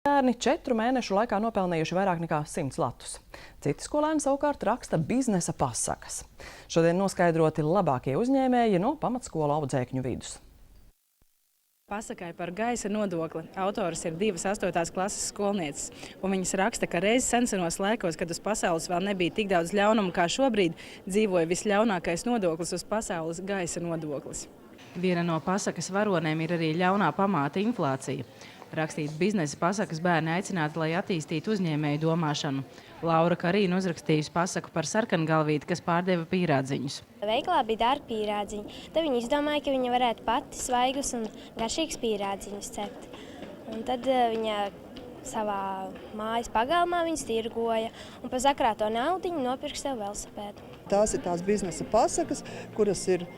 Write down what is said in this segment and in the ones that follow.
Bērni 4 mēnešu laikā nopelnījuši vairāk nekā 100 latus. Citi skolēni savukārt raksta biznesa pasakas. Šodien noskaidroti labākie uzņēmēji no pamatskolu audzēkņu vidus. Pasakai par gaisa nodokli autors ir 2. 8. klases skolnieces, un viņas raksta, ka reiz senos laikos, kad uz pasaules vēl nebija tik daudz ļaunuma kā šobrīd, dzīvoja visļaunākais nodoklis uz pasaules - gaisa nodoklis. Viena no pasakas varonēm ir arī ļaunā pamāta inflācija. Rakstīt biznesa pasakas bērni aicināti, lai attīstītu uzņēmēju domāšanu. Laura Karīna uzrakstījusi pasaku par sarkangalvīti, kas pārdeva pīrādziņus. Veikalā bija dārgi pīrādziņi. Tad viņi izdomāja, ka viņa varētu pati svaigus un garšīgus pīrādziņus cept. Un tad viņa savā mājas pagalmā viņas tirgoja un pa zakrāto naudiņu nopirka sev velosipēdu. Tās ir tās biznesa pasakas, kuras ir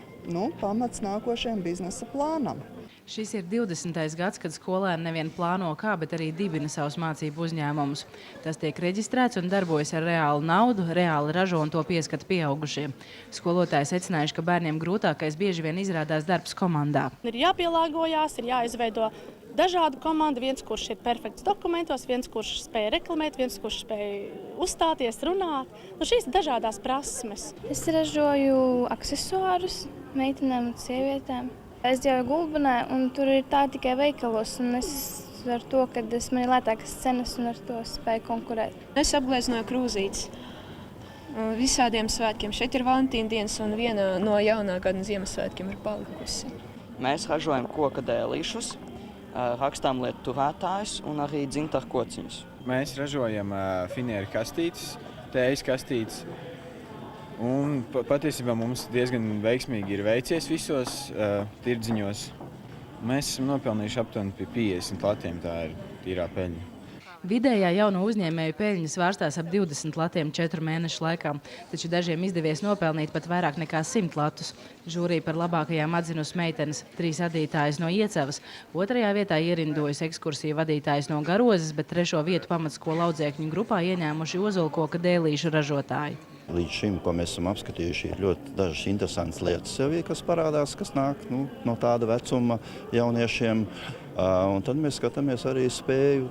pamats nākošajam biznesa plānam. Šis ir 20. gads, kad skolēni nevien plāno kā, bet arī dibina savus mācību uzņēmumus. Tas tiek reģistrēts un darbojas ar reālu naudu, reāli ražo un to pieskata pieaugušie. Skolotāji secinājuši, ka bērniem grūtākais bieži vien izrādās darbs komandā. Ir jāpielāgojās, ir jāizveido dažādu komandu. Viens, kurš ir perfekts dokumentos, viens, kurš spēj reklamēt, viens, kurš spēj uzstāties, runāt. Šīs dažādās prasmes. Es ražoju aksesuārus meitenēm un sievietēm. Es dzīvoju Gulbenē, un tur ir tā tikai veikalos, un es ar to, ka man ir lētākas cenas un ar to spēju konkurēt. Es apgleznoju krūzītes visādiem svētkiem. Šeit ir Valentīna dienas, un viena no jaunā gada Ziemassvētkiem ir palikusi. Mēs ražojam koka dēlīšus, rakstāmlietu turētājus un arī dzintaru kociņus. Mēs ražojam finieru kastītes, tējas kastītes. Un patiesībā mums diezgan veiksmīgi ir veicies visos tirdziņos. Mēs esam nopelnījuši aptuveni pie 50 latiem, tā ir tīrā peļņa. Vidējā jauno uzņēmēju peļņa svārstās ap 20 latiem 4 mēnešu laikā, taču dažiem izdevies nopelnīt pat vairāk nekā 100 latus. Žūrija par labākajām atzinusi meitenes, 3 vadītājas no Iecavas, 2. vietā ierindojas ekskursiju vadītājas no Garozes, bet 3. vietu pamatskolu audzēkņu grupā ieņēmuši ozolkoka dēlīšu ražotāji. Līdz šim, ko mēs esam apskatījuši, ir ļoti dažas interesantas lietas sevī, kas parādās, kas nāk no tāda vecuma jauniešiem. Un tad mēs skatāmies arī spēju,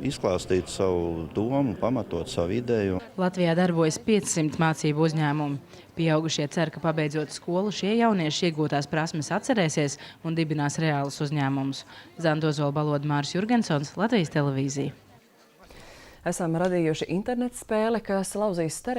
izklāstīt savu domu, pamatot savu ideju. Latvijā darbojas 500 mācību uzņēmumi. Pieaugušie cer, ka pabeidzot skolu, šie jaunieši iegūtās prasmes atcerēsies un dibinās reālus uzņēmumus. Zanda Ozola, Baloda, Māris Jurgensons, Latvijas televīzija. Esam radījuši interneta spēli, kas lauzīs stereotipu.